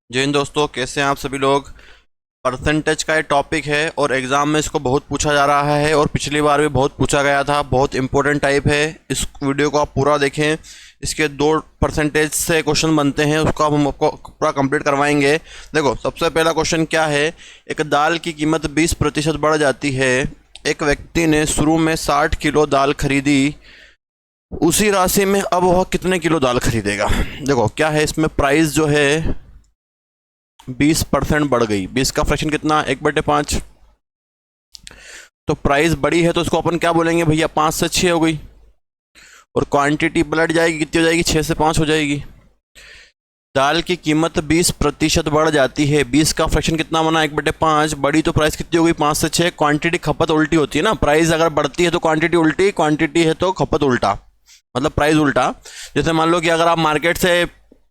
जय हिंद दोस्तों, कैसे हैं आप सभी लोग। परसेंटेज का ये टॉपिक है और एग्ज़ाम में इसको बहुत पूछा जा रहा है और पिछली बार भी बहुत पूछा गया था। बहुत इंपॉर्टेंट टाइप है। इस वीडियो को आप पूरा देखें। इसके 2% से क्वेश्चन बनते हैं, उसको हम आपको पूरा कंप्लीट करवाएंगे। देखो, सबसे पहला क्वेश्चन क्या है। एक दाल की कीमत 20% बढ़ जाती है। एक व्यक्ति ने शुरू में 60 किलो दाल खरीदी। उसी राशि में अब वह कितने किलो दाल खरीदेगा। देखो क्या है, इसमें प्राइस जो है 20% बढ़ गई। 20 का फ्रैक्शन कितना, 1/5। तो प्राइस बढ़ी है तो इसको अपन क्या बोलेंगे भैया, 5 से 6 हो गई। और क्वांटिटी पलट जाएगी, कितनी हो जाएगी, 6 से 5 हो जाएगी। दाल की कीमत 20% बढ़ जाती है। 20 का फ्रैक्शन कितना बना, 1/5। बड़ी तो प्राइस कितनी हो गई, 5 से 6। क्वांटिटी खपत उल्टी होती है ना, प्राइस अगर बढ़ती है तो क्वांटिटी उल्टी, क्वांटिटी है तो खपत उल्टा, मतलब प्राइस उल्टा। जैसे मान लो कि अगर आप मार्केट से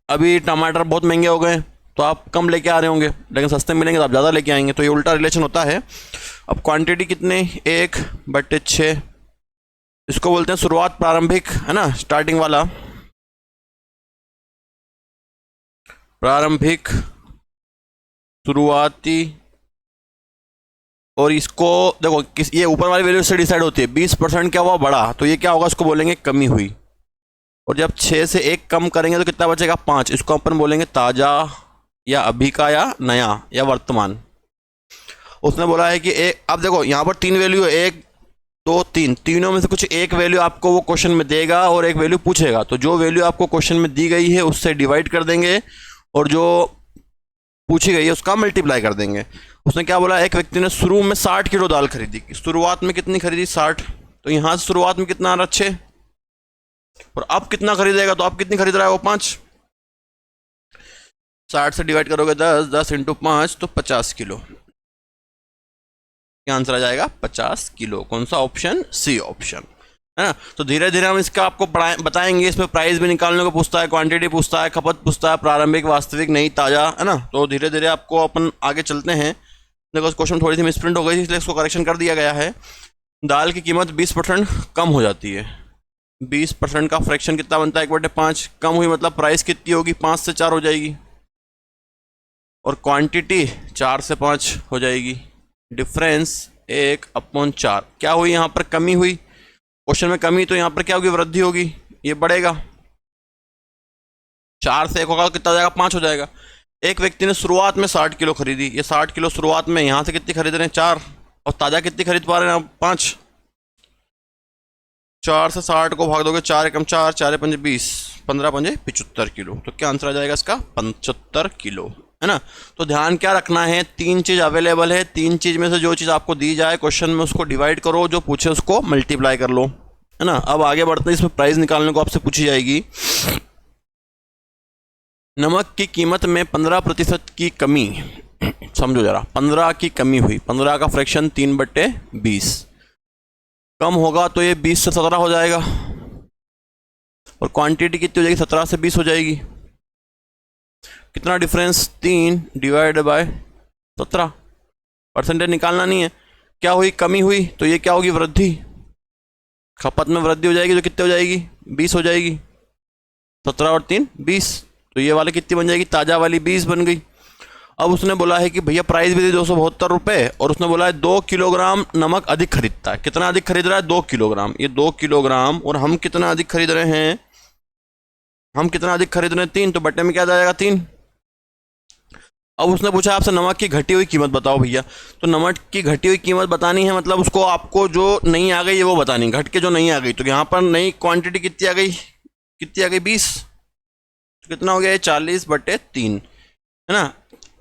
अभी टमाटर बहुत महंगे हो गए तो आप कम लेके आ रहे होंगे, लेकिन सस्ते मिलेंगे तो आप ज़्यादा लेके आएंगे। तो ये उल्टा रिलेशन होता है। अब क्वांटिटी कितने, 1/6। इसको बोलते हैं शुरुआत, प्रारंभिक, है ना, स्टार्टिंग वाला, प्रारंभिक, शुरुआती। और इसको देखो, ये ऊपर वाली वैल्यू से डिसाइड होती है। 20% क्या हुआ, बढ़ा, तो ये क्या होगा, इसको बोलेंगे कमी हुई। और जब 6 से 1 कम करेंगे तो कितना बचेगा, 5। इसको अपन बोलेंगे ताज़ा या अभी का या नया या वर्तमान। उसने बोला है कि एक, अब देखो यहाँ पर 3 वैल्यू है, 1 2 3, तीनों में से कुछ एक वैल्यू आपको वो क्वेश्चन में देगा और एक वैल्यू पूछेगा। तो जो वैल्यू आपको क्वेश्चन में दी गई है उससे डिवाइड कर देंगे और जो पूछी गई है उसका मल्टीप्लाई कर देंगे। उसने क्या बोला, एक व्यक्ति ने शुरू में 60 किलो दाल खरीदी। शुरुआत में कितनी खरीदी, 60। तो यहाँ से शुरुआत में कितना आ रहा, 6। और अब कितना खरीदेगा, तो अब कितनी खरीद रहा है वो, 5। 60 से डिवाइड करोगे 10, 10 इंटू 5 तो 50 किलो। क्या आंसर आ जाएगा, 50 किलो। कौन सा ऑप्शन, सी ऑप्शन, है ना। तो धीरे धीरे हम इसका आपको बताएंगे। इसमें प्राइस भी निकालने को पूछता है, क्वांटिटी पूछता है, खपत पूछता है, प्रारंभिक, वास्तविक, नहीं, ताज़ा, है ना। तो धीरे धीरे आपको अपन आगे चलते हैं। देखो इस क्वेश्चन थोड़ी सी मिसप्रिंट हो गई थी, इसलिए इसको करेक्शन कर दिया गया है। दाल की कीमत 20% कम हो जाती है। 20% का फ्रैक्शन कितना बनता है, 1/5। कम हुई मतलब प्राइस कितनी होगी, 5 से 4 हो जाएगी। और क्वांटिटी 4 से 5 हो जाएगी। डिफरेंस 1/4। क्या हुई यहाँ पर, कमी हुई। क्वेश्चन में कमी, तो यहाँ पर क्या होगी, वृद्धि होगी, ये बढ़ेगा। 4 से 1 होगा, कितना हो जाएगा, 5 हो जाएगा। एक व्यक्ति ने शुरुआत में 60 किलो खरीदी। ये 60 किलो शुरुआत में, यहाँ से कितनी खरीद रहे हैं, 4। और ताज़ा कितनी खरीद पा रहे हैं, 5। 4 से 60 को भाग दोगे, 4 एकम 4, 4 पंजे 20, 15 पंजे 75 किलो। तो क्या आंसर आ जाएगा इसका, 75 किलो, है ना। तो ध्यान क्या रखना है, 3 चीज़ अवेलेबल है। 3 चीज़ में से जो चीज़ आपको दी जाए क्वेश्चन में उसको डिवाइड करो, जो पूछे उसको मल्टीप्लाई कर लो, है ना। अब आगे बढ़ते हैं, इसमें प्राइस निकालने को आपसे पूछी जाएगी। नमक की कीमत में 15% की कमी। समझो जरा, 15 की कमी हुई। 15 का फ्रैक्शन 3/20। कम होगा तो ये 20 से 17 हो जाएगा। और क्वांटिटी कितनी हो जाएगी, 17 से 20 हो जाएगी। कितना डिफरेंस, 3 डिवाइड बाय 17। परसेंटेज निकालना नहीं है। क्या हुई, कमी हुई, तो ये क्या होगी, वृद्धि। खपत में वृद्धि हो जाएगी तो कितने हो जाएगी, 20 हो जाएगी। 17 और 3 20। तो ये वाली कितनी बन जाएगी, ताज़ा वाली 20 बन गई। अब उसने बोला है कि भैया प्राइस भी दी 272 रुपये, और उसने बोला है 2 किलोग्राम नमक अधिक खरीदता है। कितना अधिक खरीद रहा है, 2 किलोग्राम। ये 2 किलोग्राम, और हम कितना अधिक खरीद रहे हैं, हम कितना अधिक खरीद रहे हैं, 3। तो बट्टे में क्या जाएगा, 3। अब उसने पूछा आपसे नमक की घटी हुई कीमत बताओ भैया। तो नमक की घटी हुई कीमत बतानी है, मतलब उसको आपको जो नहीं आ गई है वो बतानी, घट के जो नहीं आ गई। तो यहाँ पर नई क्वांटिटी कितनी आ गई, कितनी आ गई, 20। तो कितना हो गया, 40/3, है ना।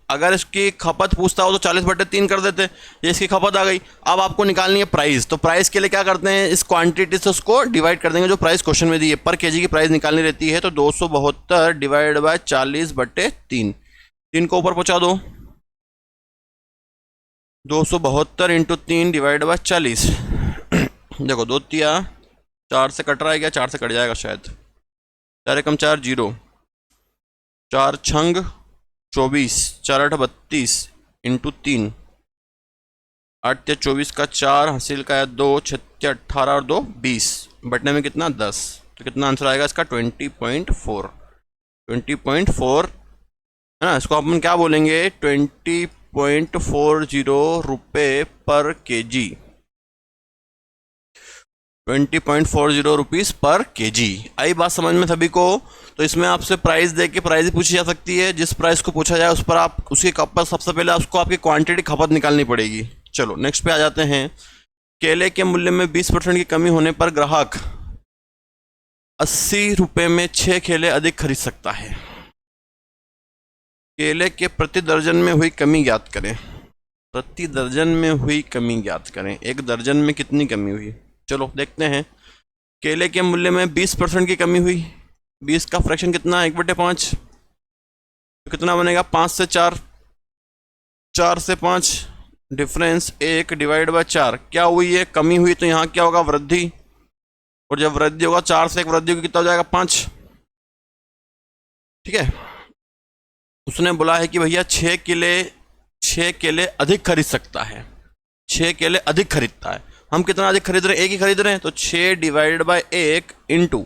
अगर इसकी खपत पूछता हो तो 40/3 कर देते। ये इसकी खपत आ गई। अब आपको निकालनी है प्राइस। तो प्राइस के लिए क्या करते हैं, इस क्वांटिटी से उसको डिवाइड कर देंगे जो प्राइस क्वेश्चन में दी है। पर केजी की प्राइस निकालनी रहती है। तो 272 डिवाइड बाय 40/3। 3 को ऊपर पहुंचा दो, 272 इंटू 3 डिवाइड बाय 40। देखो 2 तिया 4 से कट रहा है क्या, 4 से कट जाएगा शायद। 4 एकम 4 0, 4 छंग 24, 4 8 32 इंटू 3, 8 या 24 का 4, हासिल का 2, 6 18 और 2 20, बटने में कितना 10। तो कितना आंसर आएगा इसका, 20.4। 20.4, है ना। इसको अपन क्या बोलेंगे, 20.40 रुपये पर केजी, 20.40 रुपीज़ पर केजी। आई बात समझ में सभी को। तो इसमें आपसे प्राइस दे के प्राइस ही पूछी जा सकती है। जिस प्राइस को पूछा जाए उस पर आप उसकी खपत, सबसे पहले उसको आपकी क्वांटिटी खपत निकालनी पड़ेगी। चलो नेक्स्ट पे आ जाते हैं। केले के मूल्य में 20% की कमी होने पर ग्राहक 80 रुपये में 6 केले अधिक खरीद सकता है। केले के प्रति दर्जन में हुई कमी ज्ञात करें। प्रति दर्जन में हुई कमी ज्ञात करें। एक दर्जन में कितनी कमी हुई, चलो देखते हैं। केले के मूल्य में 20% की कमी हुई। 20 का फ्रैक्शन कितना है, 1/5, तो कितना बनेगा, 5 से 4, 4 से 5, डिफरेंस 1 डिवाइड बाय 4। क्या हुई है, कमी हुई, तो यहाँ क्या होगा, वृद्धि। और जब वृद्धि होगा 4 से 1 वृद्धि होगी, कितना हो जाएगा, 5। ठीक है। उसने बोला है कि भैया 6 केले अधिक खरीद सकता है। 6 केले अधिक खरीदता है। हम कितना अधिक खरीद रहे हैं, 1 ही खरीद रहे हैं, तो 6 डिवाइड बाय 1 इंटू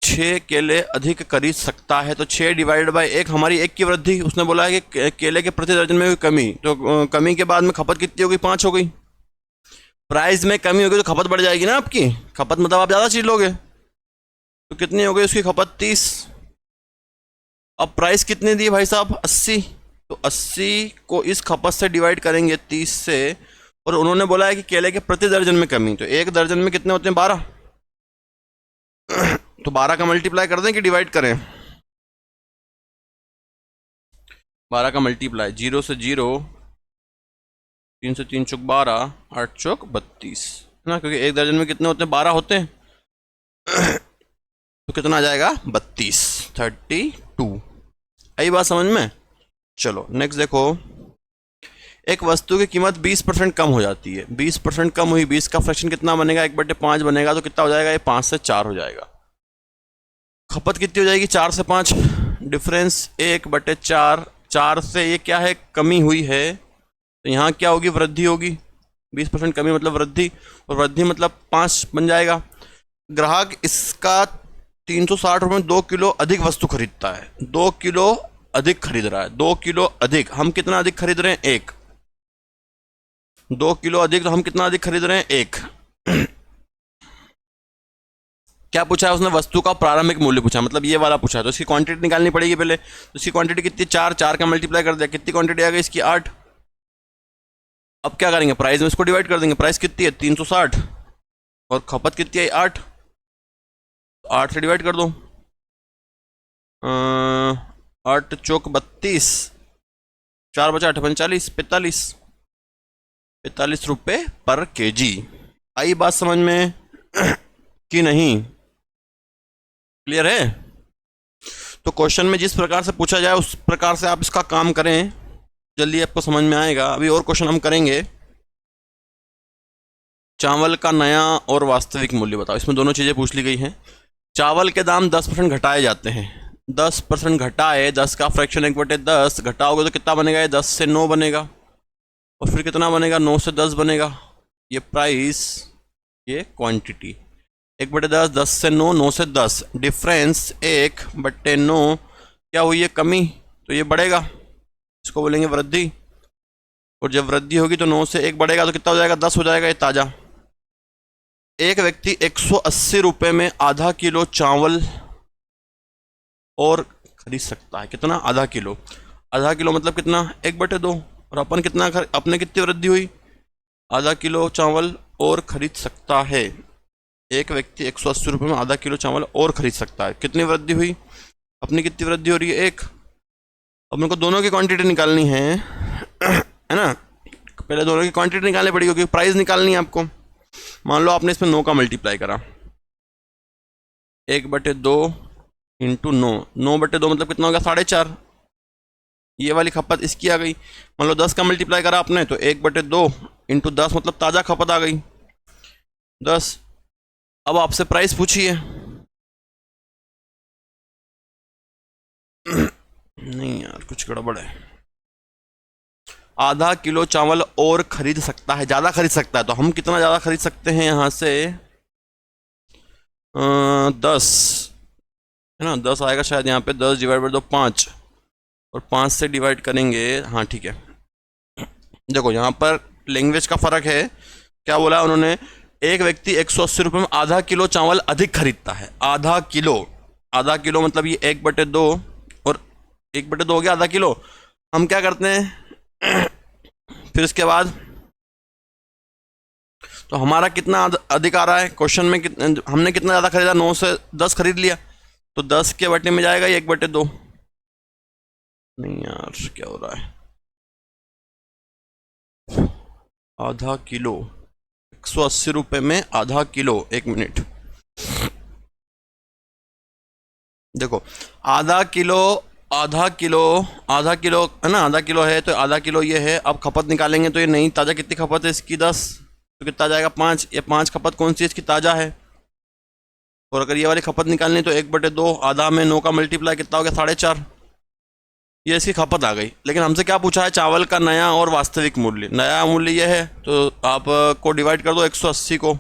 6 केले अधिक खरीद सकता है। तो 6 डिवाइड बाय 1 हमारी 1 की वृद्धि। उसने बोला है कि केले के प्रति दर्जन में हुई कमी, तो कमी के बाद में खपत कितनी हो गई, 5 हो गई। प्राइस में कमी होगी तो खपत बढ़ जाएगी ना आपकी। खपत मतलब आप ज़्यादा चीज लोगे, तो कितनी हो गई उसकी खपत, 30। अब प्राइस कितनी दी भाई साहब, 80। तो 80 को इस खपत से डिवाइड करेंगे 30 से। और उन्होंने बोला है कि केले के प्रति दर्जन में कमी, तो एक दर्जन में कितने होते हैं, 12। तो 12 का मल्टीप्लाई कर दें कि डिवाइड करें, 12 का मल्टीप्लाई, 0 से 0, 3 से 3 चौक 12, 8 चौक 32, है ना, क्योंकि एक दर्जन में कितने होते हैं, 12 होते हैं। तो कितना आ जाएगा, 32, 32। आई बात समझ में। चलो नेक्स्ट देखो। एक वस्तु की कीमत 20% कम हो जाती है। 20% कम हुई, 20 का फ्रैक्शन कितना बनेगा, 1/5 बनेगा, तो कितना हो जाएगा, ये 5 से 4 हो जाएगा। खपत कितनी हो जाएगी, 4 से 5, डिफरेंस 1/4। 4 से ये क्या है, कमी हुई है, तो यहाँ क्या होगी, वृद्धि होगी। 20% कमी मतलब वृद्धि, और वृद्धि मतलब 5 बन जाएगा। ग्राहक इसका 360 रुपये में 2 किलो अधिक वस्तु खरीदता है। 2 किलो अधिक खरीद रहा है, 2 किलो अधिक। हम कितना अधिक खरीद रहे हैं, 1। 2 किलो अधिक, तो हम कितना अधिक खरीद रहे हैं, 1। क्या पूछा है उसने, वस्तु का प्रारंभिक मूल्य पूछा, मतलब ये वाला पूछा है, तो इसकी क्वांटिटी निकालनी पड़ेगी पहले। तो इसकी क्वांटिटी कितनी, 4, 4 का मल्टीप्लाई कर दिया, कितनी क्वांटिटी आ गई इसकी, 8। अब क्या करेंगे, प्राइस में इसको डिवाइड कर देंगे। प्राइस कितनी है, 360, और खपत कितनी है, 8। 8 से डिवाइड कर दो, 8 चौक 32, 4 बचा 8, 45, 45 रुपये पर केजी। आई बात समझ में कि नहीं, क्लियर है। तो क्वेश्चन में जिस प्रकार से पूछा जाए उस प्रकार से आप इसका काम करें, जल्दी आपको समझ में आएगा। अभी और क्वेश्चन हम करेंगे। चावल का नया और वास्तविक मूल्य बताओ। इसमें दोनों चीज़ें पूछ ली गई हैं। चावल के दाम 10% घटाए जाते हैं। 10% घटाए, 10 का फ्रैक्शन 1/10 घटाओगे तो कितना बनेगा, ये 10 से 9 बनेगा, और फिर कितना बनेगा, 9 से 10 बनेगा। ये प्राइस, ये क्वांटिटी, 1/10, 10 से 9, 9 से 10, डिफरेंस 1/9। क्या हुई है, कमी, तो ये बढ़ेगा, इसको बोलेंगे वृद्धि। और जब वृद्धि होगी तो 9 से 1 बढ़ेगा, तो कितना हो जाएगा, 10 हो जाएगा, ये ताज़ा। एक व्यक्ति 180 रुपये में आधा किलो चावल और खरीद सकता है। कितना, आधा किलो। आधा किलो मतलब कितना, 1/2। और अपन कितना अपने कितनी वृद्धि हुई, आधा किलो चावल और खरीद सकता है। एक व्यक्ति 180 रुपये में आधा किलो चावल और खरीद सकता है। कितनी वृद्धि हुई, अपनी कितनी वृद्धि हो रही है, 1। अब मेरे को दोनों की क्वांटिटी निकालनी है, है ना। पहले दोनों की क्वांटिटी निकालनी पड़ेगी, क्योंकि प्राइस निकालनी है आपको। मान लो आपने इसमें 9 का मल्टीप्लाई करा, 1/2 इंटू 9, 9/2 मतलब कितना हो गया, 4.5। ये वाली खपत इसकी आ गई। मान लो 10 का मल्टीप्लाई करा आपने, तो 1/2 इंटू 10 मतलब ताज़ा खपत आ गई, 10। अब आपसे प्राइस पूछी है, नहीं यार कुछ गड़बड़ है। आधा किलो चावल और खरीद सकता है, ज़्यादा खरीद सकता है, तो हम कितना ज़्यादा खरीद सकते हैं, यहाँ से 10 है ना, 10 आएगा शायद यहाँ पे, 10 डिवाइड बाई 2 5, और 5 से डिवाइड करेंगे, हाँ ठीक है। देखो यहाँ पर लैंग्वेज का फ़र्क है। क्या बोला उन्होंने, एक व्यक्ति 180 रुपये में आधा किलो चावल अधिक खरीदता है। आधा किलो, आधा किलो मतलब ये 1/2, और 1/2 हो गया आधा किलो। हम क्या करते हैं फिर इसके बाद, तो हमारा कितना अधिक आ रहा है क्वेश्चन में, हमने कितना ज़्यादा खरीदा, 9 से 10 खरीद लिया, तो 10 के बटे में जाएगा ये 1/2। नहीं यार क्या हो रहा है, आधा किलो, 180 रुपये में आधा किलो, 1 मिनट। देखो आधा किलो, आधा किलो, आधा किलो है ना, आधा किलो है तो आधा किलो ये है। अब खपत निकालेंगे तो ये नहीं ताज़ा, कितनी खपत है इसकी 10, तो कितना जाएगा 5। ये 5 खपत कौन सी इसकी ताज़ा है, और अगर ये वाली खपत निकालनी तो 1/2, आधा में 9 का मल्टीप्लाई कितना हो गया 4.5, ये इसकी खपत आ गई। लेकिन हमसे क्या पूछा है, चावल का नया और वास्तविक मूल्य। नया मूल्य ये है तो आपको डिवाइड कर दो 180 को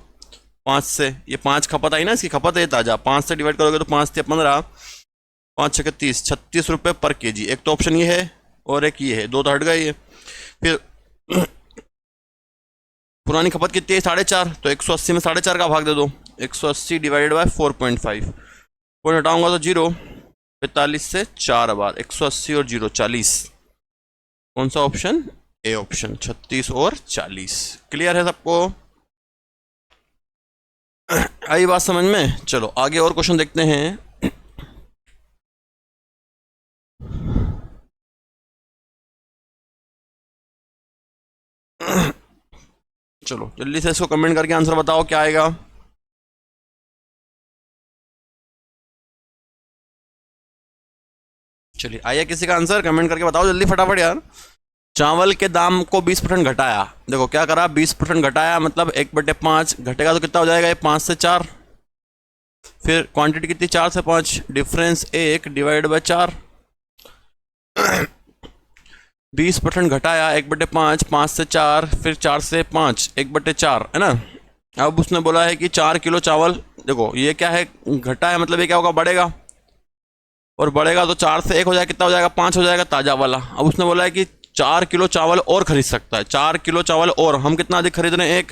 5 से, ये 5 खपत आई ना, इसकी खपत है ताज़ा, 5 से डिवाइड करोगे तो 5 से 15, 5 छः 30, 36 रुपये पर केजी। एक तो ऑप्शन ये है और एक ये है, 2 तो हट गए ये। फिर पुरानी खपत कितनी है 4.5, तो 180 में 4.5 का भाग दे दो, 180 डिवाइडेड बाय 4.5, पॉइंट हटाऊंगा तो 0, 45 से 4 बार 180 और 0 40, कौन सा ऑप्शन, ए ऑप्शन, 36 और 40। क्लियर है सबको, आई बात समझ में। चलो आगे और क्वेश्चन देखते हैं। चलो जल्दी से इसको कमेंट करके आंसर बताओ क्या आएगा। चलिए आइए किसी का आंसर कमेंट करके बताओ जल्दी फटाफट यार। चावल के दाम को 20% घटाया, देखो क्या करा, 20% घटाया मतलब 1/5 घटेगा तो कितना हो जाएगा, ये 5 से 4, फिर क्वांटिटी कितनी 4 से 5, डिफरेंस 1 डिवाइड बाय 4। 20% घटाया 1/5, 5 से 4, फिर 4 से 5, 1/4 है ना। अब उसने बोला है कि 4 किलो चावल, देखो ये क्या है, घटा है मतलब ये क्या होगा, बढ़ेगा, और बढ़ेगा तो 4 से 1 हो जाएगा, कितना हो जाएगा 5 हो जाएगा ताज़ा वाला। अब उसने बोला है कि 4 किलो चावल और खरीद सकता है, 4 किलो चावल और, हम कितना अधिक खरीद रहे हैं 1।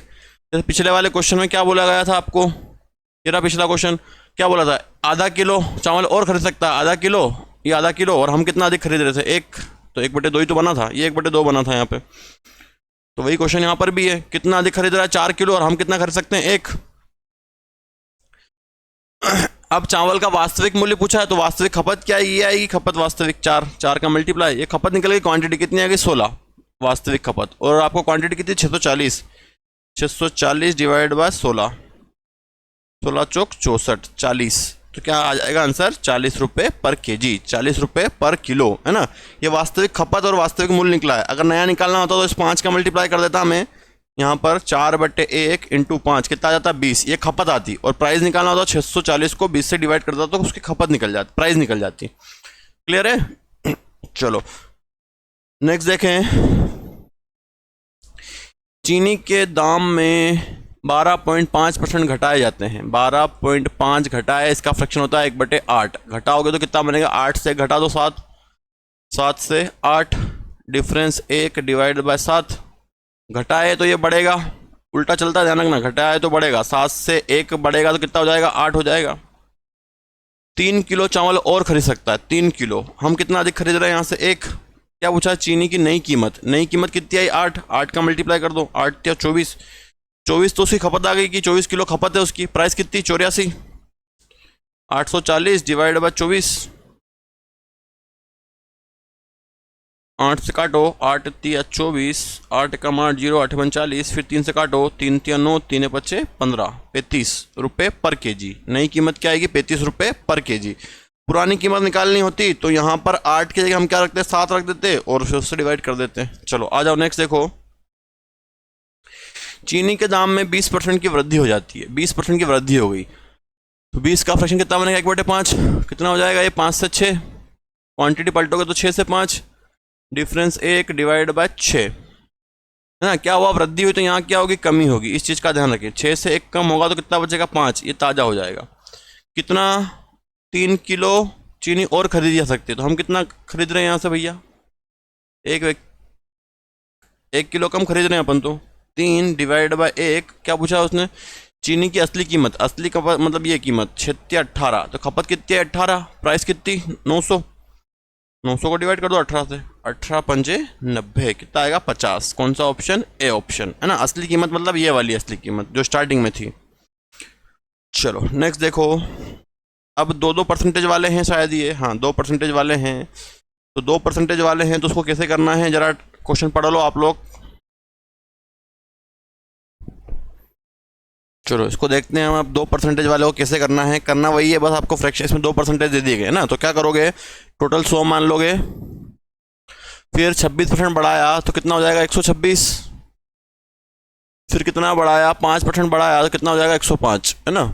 जैसे पिछले वाले क्वेश्चन में क्या बोला गया था आपको, ये रहा पिछला क्वेश्चन, क्या बोला था, आधा किलो चावल और खरीद सकता है, आधा किलो, ये आधा किलो, और हम कितना अधिक खरीद रहे थे 1, तो 1/2 ही तो बना था, ये 1/2 बना था यहाँ पे। तो वही क्वेश्चन यहाँ पर भी है, कितना अधिक खरीद रहा है 4 किलो, और हम कितना खरीद सकते हैं 1। अब चावल का वास्तविक मूल्य पूछा है तो वास्तविक खपत क्या है, ये आएगी खपत वास्तविक 4 का मल्टीप्लाई, ये खपत निकल गई, क्वांटिटी कितनी आ गई 16 वास्तविक खपत, और आपको क्वांटिटी कितनी 640, 640 डिवाइड बाय 16, 16 चौक 64, 40, तो क्या आ जाएगा आंसर 40 रुपये पर केजी, 40 रुपये पर किलो, है ना। ये वास्तविक खपत और वास्तविक मूल्य निकला है। अगर नया निकालना होता तो इस 5 का मल्टीप्लाई कर देता मैं यहाँ पर, 4/1 इंटू 5 कितना आ जाता है 20, ये खपत आती, और प्राइस निकालना होता 640 को 20 से डिवाइड करता तो उसकी खपत निकल जाती, प्राइस निकल जाती। क्लियर है। चलो नेक्स्ट देखें, चीनी के दाम में 12.5% घटाए जाते हैं, 12.5 घटाए, इसका फ्रैक्शन होता है 1/8, घटाओगे तो कितना बनेगा, 8 से घटा दो 7, 7 से 8, डिफरेंस 1 डिवाइड बाय 7, घटाए तो ये बढ़ेगा, उल्टा चलता है ध्यान रखना, घटाए तो बढ़ेगा, 7 से 1 बढ़ेगा तो कितना हो जाएगा 8 हो जाएगा। 3 किलो चावल और खरीद सकता है, 3 किलो, हम कितना अधिक खरीद रहे हैं यहाँ से 1। क्या पूछा है, चीनी की नई कीमत, नई कीमत कितनी आई 8, 8 का मल्टीप्लाई कर दो, 8 या 24, 24 तो उसकी खपत आ गई कि 24 किलो खपत है उसकी, प्राइस कितनी 84, 840 डिवाइड बाय 24, 8 से काटो, 8 तिया 24, 8 का 8 0, 8 39, फिर 3 से काटो, 3 तिया 9, 3 5 15, 35 रुपये पर केजी। नई कीमत क्या आएगी 35 रुपये पर केजी। पुरानी कीमत निकालनी होती तो यहाँ पर 8 की जगह हम क्या रखते, 7 रख देते और फिर उससे डिवाइड कर देते। चलो आ जाओ नेक्स्ट देखो, चीनी के दाम में 20% की वृद्धि हो जाती है, 20% की वृद्धि हो गई तो 20 का फ्रैक्शन कितना बनेगा 1/5, कितना हो जाएगा ये 5 से 6, क्वांटिटी पलटोगे तो 6 से 5, डिफरेंस 1 डिवाइड बाय 6, है ना। क्या हुआ, वृद्धि हुई तो यहाँ क्या होगी, कमी होगी, इस चीज़ का ध्यान रखिए। 6 से 1 कम होगा तो कितना बचेगा 5, ये ताज़ा हो जाएगा, कितना किलो चीनी और खरीदी जा सकती है। तो हम कितना खरीद रहे हैं यहाँ से भैया? एक 1 किलो कम खरीद रहे हैं अपन। तो 3 डिवाइड बाय 1, क्या पूछा उसने? चीनी की असली कीमत, असली खपत मतलब ये कीमत 3618। तो खपत कितनी है? 18। प्राइस कितनी? 900। 900 को डिवाइड कर दो 18 से, 18 पंजे 90, कितना आएगा? 50। कौन सा ऑप्शन? ए ऑप्शन, है ना। असली कीमत मतलब ये वाली असली कीमत जो स्टार्टिंग में थी। चलो नेक्स्ट देखो, अब 2% वाले हैं शायद ये, हाँ 2% वाले हैं। तो 2% वाले हैं तो उसको कैसे करना है, जरा क्वेश्चन पढ़ लो आप लोग। चलो इसको देखते हैं हम। अब 2% वाले को कैसे करना है। करना वही है, बस आपको फ्रैक्शन इसमें 2% दे दिए गए ना। तो क्या करोगे, टोटल 100 मान लोगे, फिर 26% बढ़ाया तो कितना हो जाएगा? 126। फिर कितना बढ़ाया? 5% बढ़ाया तो कितना हो जाएगा? 105, है ना।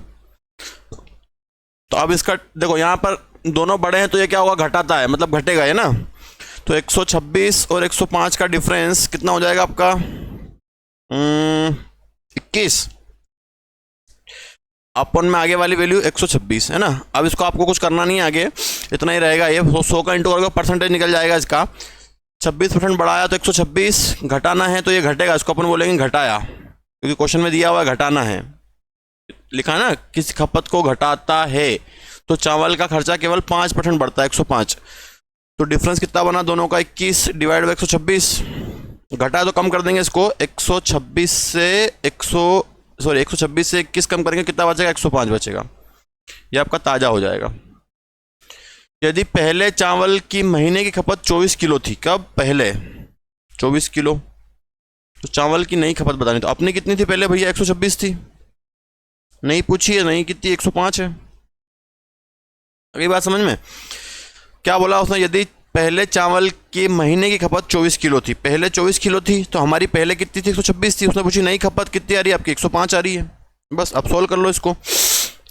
तो अब इसका देखो, यहाँ पर दोनों बड़े हैं तो ये क्या होगा? घटाता है, मतलब घटेगा, है ना। तो 126 और 105 का डिफरेंस कितना हो जाएगा आपका? 21। अपन में आगे वाली वैल्यू 126, है ना। अब इसको आपको कुछ करना नहीं है आगे, इतना ही रहेगा। ये 100 का इंटू करोगे परसेंटेज निकल जाएगा इसका। 26% बढ़ाया तो 126, घटाना है तो ये घटेगा, इसको अपन बोलेंगे घटाया, क्योंकि क्वेश्चन में दिया हुआ घटाना है, लिखा ना किस खपत को घटाता है। तो चावल का खर्चा केवल 5% बढ़ता है, 105। तो डिफरेंस कितना बना दोनों का? 21 डिवाइड बाई 126। घटा तो कम कर देंगे इसको, 126 से 126 से 21 कम करेंगे, कितना बचेगा? 105 बचेगा। ये आपका ताज़ा हो जाएगा। यदि पहले चावल की महीने की खपत 24 किलो थी, कब? पहले 24 किलो, तो चावल की नई खपत बतानी। तो अपनी कितनी थी पहले भैया? 126 थी। नहीं पूछी है, नहीं कितनी? 105 है। अगली बात समझ में क्या बोला उसने? यदि पहले चावल की महीने की खपत 24 किलो थी, पहले 24 किलो थी, तो हमारी पहले कितनी थी? 126 थी। उसने पूछी नई खपत कितनी आ रही है आपकी? 105 आ रही है। बस अब सोल्व कर लो इसको।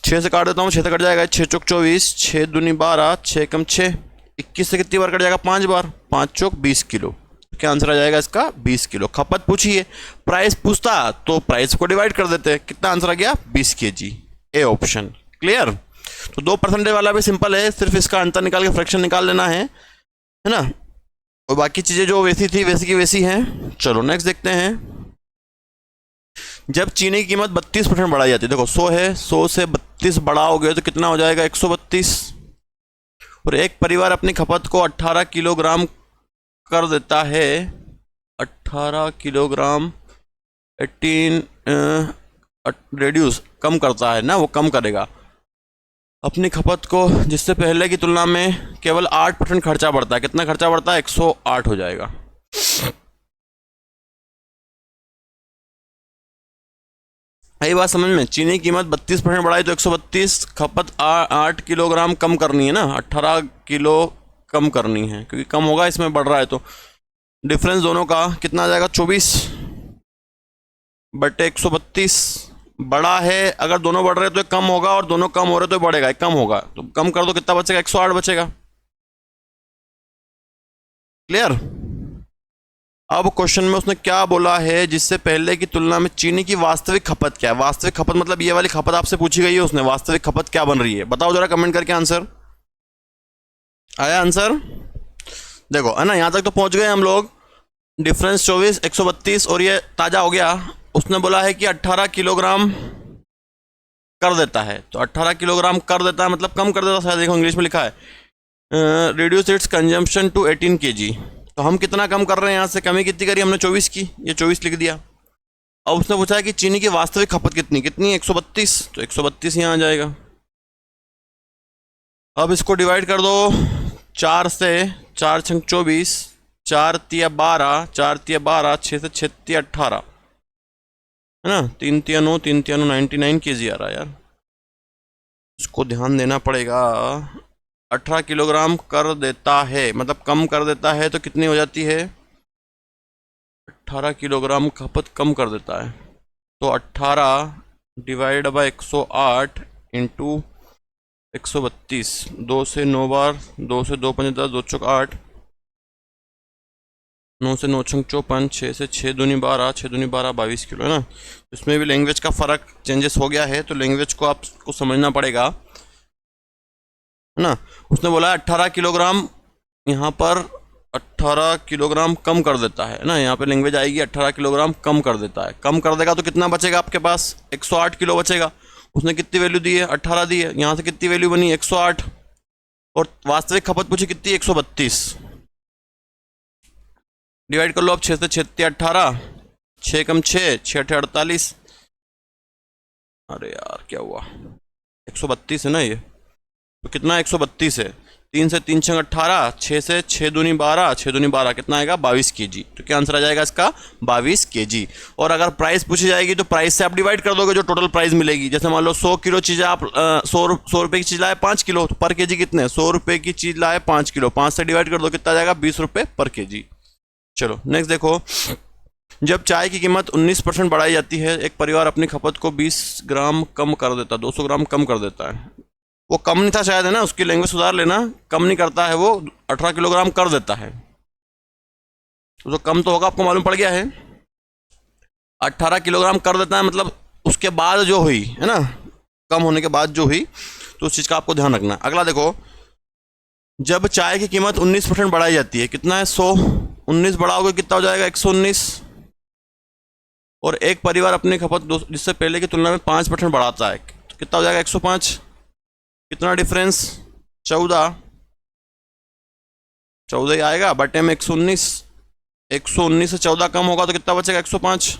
6 से काट देता हूँ, 6 से कट जाएगा, 6 चौक 24, 6 दूनी 12, 6 कम 6, 21 से कितनी बार कट जाएगा? 5 बार, 5 चौक 20 किलो। क्या आंसर आ जाएगा इसका? 20 किलो। खपत पूछी है, प्राइस पूछता तो प्राइस को डिवाइड कर देते। कितना आंसर आ गया? 20 kg, ए ऑप्शन। क्लियर। तो 2% वाला भी सिंपल है, सिर्फ इसका अंतर निकाल के फ्रैक्शन निकाल लेना है ना। और बाकी चीजें जो वैसी थी वैसी की वैसी हैं। चलो नेक्स्ट देखते हैं। जब चीनी की कीमत 32% बढ़ाई जाती है, देखो 100 है, 100 से 32 बढ़ाओगे तो कितना हो जाएगा? 132। और एक परिवार अपनी खपत को 18 किलोग्राम कर देता है, 18 किलोग्राम 18 रेड्यूस कम करता है ना, वो कम करेगा अपनी खपत को, जिससे पहले की तुलना में केवल 8% खर्चा बढ़ता है। कितना खर्चा बढ़ता है? 108 हो जाएगा। यही बात समझ में। चीनी की कीमत 32% बढ़ाई तो 132, खपत 8 किलोग्राम कम करनी है ना, 18 किलो कम करनी है, क्योंकि कम होगा इसमें बढ़ रहा है। तो डिफरेंस दोनों का कितना आ जाएगा? 24 बटे 132। बड़ा है, अगर दोनों बढ़ रहे तो कम होगा, और दोनों कम हो रहे तो बढ़ेगा, कम होगा। तो कम कर दो, कितना बचेगा? 108 बचेगा। क्लियर। अब क्वेश्चन में उसने क्या बोला है, जिससे पहले की तुलना में चीनी की वास्तविक खपत क्या है? वास्तविक खपत मतलब ये वाली खपत आपसे पूछी गई है उसने, वास्तविक खपत क्या बन रही है? बताओ जरा कमेंट करके आंसर। आया आंसर? देखो, है ना, यहां तक तो पहुंच गए हम लोग। डिफरेंस 24, 132, और ये ताजा हो गया। उसने बोला है कि 18 किलोग्राम कर देता है, तो 18 किलोग्राम कर देता है मतलब कम कर देता है, शायद देखो इंग्लिश में लिखा है reduce its consumption to 18 kg। तो हम कितना कम कर रहे हैं? यहाँ से कमी कितनी करी हमने? 24 की, ये 24 लिख दिया। अब उसने पूछा है कि चीनी की वास्तविक खपत कितनी? 132, तो 132 यहाँ आ जाएगा। अब इसको डिवाइड कर दो 4 से, 4 छंग 24, 4 तिया 12, 4 तिया 12, 6 से 6 तिया 18, है ना, 3 तिया 9, 3 तिया 9, 99 kg आ रहा है यार। इसको ध्यान देना पड़ेगा। 18 किलोग्राम कर देता है मतलब कम कर देता है, तो कितनी हो जाती है? 18 किलोग्राम खपत कम कर देता है, तो 18 डिवाइड बाई 108 इंटू 132, 2 से 9 बार, 2 से 2 5 10, 2 चौक 8, 9 से 9 छंग 54, 6 से 6 दूनी 12, 6 दूनी 12, 22 किलो, है ना। इसमें भी लैंग्वेज का फ़र्क चेंजेस हो गया है, तो लैंग्वेज को आपको समझना पड़ेगा। है ना। उसने बोला 18 किलोग्राम, यहाँ पर 18 किलोग्राम कम कर देता है ना, यहाँ पे लैंग्वेज आएगी 18 किलोग्राम कम कर देता है। कम कर देगा तो कितना बचेगा आपके पास, 108 किलो बचेगा। उसने कितनी वैल्यू दी है, 18 दी है, यहाँ से कितनी वैल्यू बनी, 108, और वास्तविक खपत पूछी कितनी, 132। डिवाइड कर लो अब 6 से, 6 18, 6 कम 6, 6 48। अरे यार क्या हुआ, 132 है ना ये, तो कितना 132 है, 3 से 3 छंग 18, 6 से 6 दूनी 12, 6 दूनी 12 कितना आएगा 22 केजी। तो क्या आंसर आ जाएगा इसका 22 केजी। और अगर प्राइस पूछी जाएगी तो प्राइस से आप डिवाइड कर दोगे जो टोटल प्राइस मिलेगी। जैसे मान लो 100 किलो चीज़ आप 100 रुपये की चीज़ लाए 5 किलो, तो पर केजी कितने, 100 रुपये की चीज़ लाए 5 किलो, 5 से डिवाइड कर दो कितना आ जाएगा 20 रुपये पर केजी। चलो नेक्स्ट देखो, जब चाय की कीमत 19% बढ़ाई जाती है, एक परिवार अपनी खपत को 20 ग्राम कम कर देता है, 200 ग्राम कम कर देता है। वो कम नहीं था शायद, है ना, उसकी लैंग्वेज सुधार लेना, कम नहीं करता है वो, 18 किलोग्राम कर देता है, तो कम तो होगा, आपको मालूम पड़ गया है। 18 किलोग्राम कर देता है मतलब उसके बाद जो हुई है ना, कम होने के बाद जो हुई, तो उस चीज़ का आपको ध्यान रखना है। अगला देखो, जब चाय की कीमत 19% बढ़ाई जाती है, कितना है 100, 19 बढ़ाओगे कितना हो जाएगा 119, और एक परिवार अपनी खपत जिससे पहले की तुलना में 5% बढ़ाता है, तो कितना हो जाएगा 105। कितना डिफरेंस, 14 ही आएगा, बटे में 119, 119 से 14 कम होगा तो कितना बचेगा 105।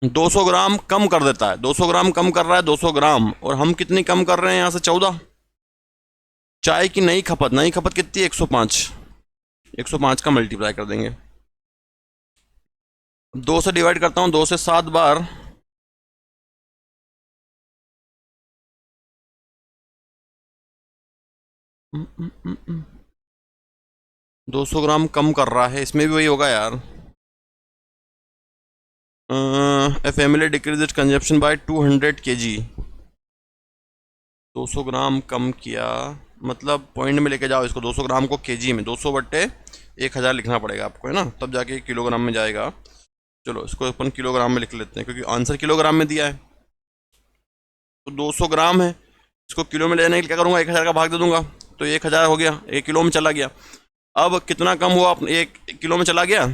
200 ग्राम कम कर देता है, 200 ग्राम कम कर रहा है, 200 ग्राम, और हम कितनी कम कर रहे हैं यहाँ से 14। चाय की नई खपत कितनी है 105, 105 का मल्टीप्लाई कर देंगे, 2 से डिवाइड करता हूँ, 2 से 7 बार, 200 ग्राम कम कर रहा है, इसमें भी वही होगा यार। A family decrease it consumption by 200 kg, 200 gram कम किया, मतलब पॉइंट में लेके जाओ इसको, 200 ग्राम को केजी में, 200 बट्टे 1000 लिखना पड़ेगा आपको, है ना, तब जाके किलोग्राम में जाएगा। चलो इसको अपन किलोग्राम में लिख लेते हैं, क्योंकि आंसर किलोग्राम में दिया है। तो 200 ग्राम है, इसको किलो में लेने के लिए क्या करूँगा, 1000 का भाग दे दूंगा, तो 1000 हो गया, 1 किलो में चला गया। अब कितना कम हुआ, 1 किलो में चला गया,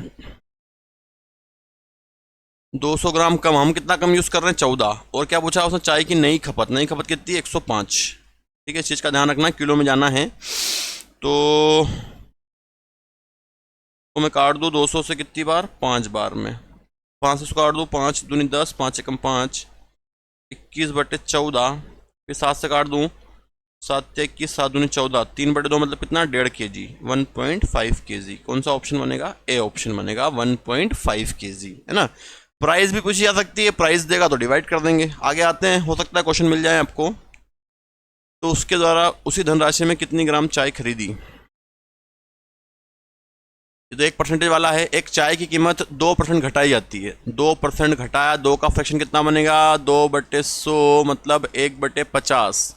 200 ग्राम कम, हम कितना कम यूज़ कर रहे हैं 14। और क्या पूछा उसने, चाय की नई खपत कितनी 105। ठीक है, इस चीज़ का ध्यान रखना, किलो में जाना है। तो मैं काट दूँ 200 से कितनी बार, 5 बार में, 5 से काट दूँ, 5 दूनी 10, 5 एकम 5, 21 बटे 14, फिर 7 से काट दूँ, 7 से 21, 7 दूनी 14, 3 बटे 2 मतलब कितना 1.5 kg, 1.5 kg। कौन सा ऑप्शन बनेगा, ए ऑप्शन बनेगा, 1.5 kg, है ना। प्राइस भी पूछी जा सकती है, प्राइस देगा तो डिवाइड कर देंगे। आगे आते हैं, हो सकता है क्वेश्चन मिल जाए आपको, तो उसके द्वारा उसी धनराशि में कितनी ग्राम चाय खरीदी। ये तो 1% वाला है। एक चाय की कीमत 2% घटाई जाती है, 2% घटाया, 2 का फ्रैक्शन कितना बनेगा, 2/100 मतलब 1/50,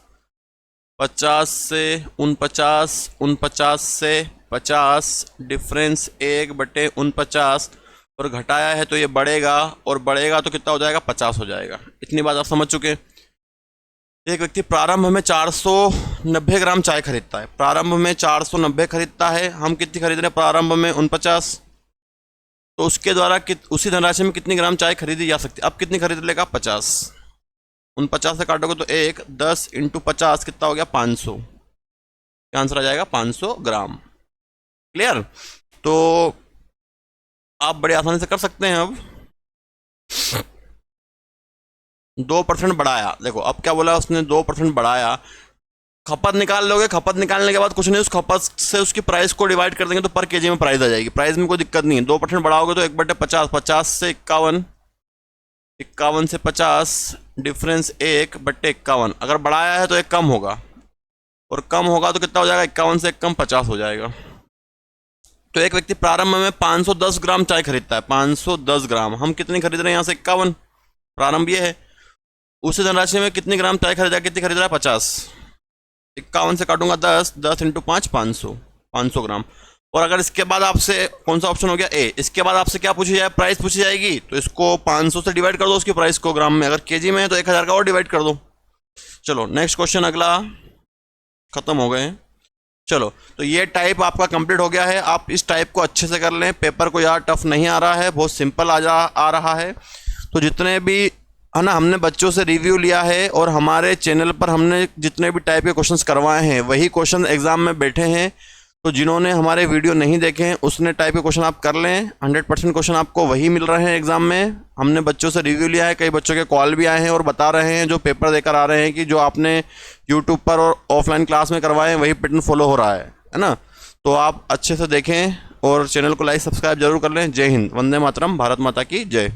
50 से 49, 49 से 50, डिफरेंस 1/49, और घटाया है तो ये बढ़ेगा, और बढ़ेगा तो कितना हो जाएगा 50 हो जाएगा। इतनी बात आप समझ चुके। एक व्यक्ति प्रारंभ में 490 ग्राम चाय खरीदता है, प्रारंभ में 490 खरीदता है, हम कितनी खरीद रहे हैं प्रारंभ में 49, तो उसके द्वारा उसी धनराशि में कितनी ग्राम चाय खरीदी जा सकती है। अब कितनी खरीद लेगा 50, 49 से काटोगे तो 1, 10 × 50 कितना हो गया 500, क्या आंसर आ जाएगा 500 ग्राम। क्लियर। तो आप बड़े आसानी से कर सकते हैं। अब 2% बढ़ाया, देखो अब क्या बोला उसने, 2% बढ़ाया, खपत निकाल लोगे, खपत निकालने के बाद कुछ नहीं, उस खपत से उसकी प्राइस को डिवाइड कर देंगे तो पर केजी में प्राइस आ जाएगी, प्राइस में कोई दिक्कत नहीं है। 2% बढ़ाओगे तो 1/50, 50 से 51, 51 से 50, डिफरेंस 1/51। अगर बढ़ाया है तो 1 कम होगा, और कम होगा तो कितना हो जाएगा, 51 से 1 कम 50 हो जाएगा। तो एक व्यक्ति प्रारंभ में 510 ग्राम चाय खरीदता है, 510 ग्राम, हम कितनी खरीद रहे हैं यहाँ से 51, प्रारंभ ये है। उसी धनराशि में कितनी ग्राम चाय खरीदा, कितनी खरीद रहा है 50, 51 से काटूंगा 10, 10 × 5 500, 500 ग्राम। और अगर इसके बाद आपसे कौन सा ऑप्शन हो गया ए, इसके बाद आपसे क्या पूछी जाए, प्राइस पूछी जाएगी, तो इसको 500 से डिवाइड कर दो उसकी प्राइस को ग्राम में, अगर केजी में है तो 1000 का और डिवाइड कर दो। चलो नेक्स्ट क्वेश्चन अगला, ख़त्म हो गए हैं। चलो, तो ये टाइप आपका कंप्लीट हो गया है। आप इस टाइप को अच्छे से कर लें, पेपर को यार टफ नहीं आ रहा है, बहुत सिंपल आ रहा है। तो जितने भी है ना, हमने बच्चों से रिव्यू लिया है और हमारे चैनल पर हमने जितने भी टाइप के क्वेश्चंस करवाए हैं वही क्वेश्चन एग्जाम में बैठे हैं। तो जिन्होंने हमारे वीडियो नहीं देखे हैं उसने टाइप के क्वेश्चन आप कर लें, 100% क्वेश्चन आपको वही मिल रहे हैं एग्जाम में। हमने बच्चों से रिव्यू लिया है, कई बच्चों के कॉल भी आए हैं और बता रहे हैं जो पेपर देकर आ रहे हैं कि जो आपने यूट्यूब पर और ऑफलाइन क्लास में करवाए हैं वही पैटर्न फॉलो हो रहा है ना। तो आप अच्छे से देखें और चैनल को लाइक सब्सक्राइब जरूर कर लें। जय हिंद, वंदे मातरम, भारत माता की जय।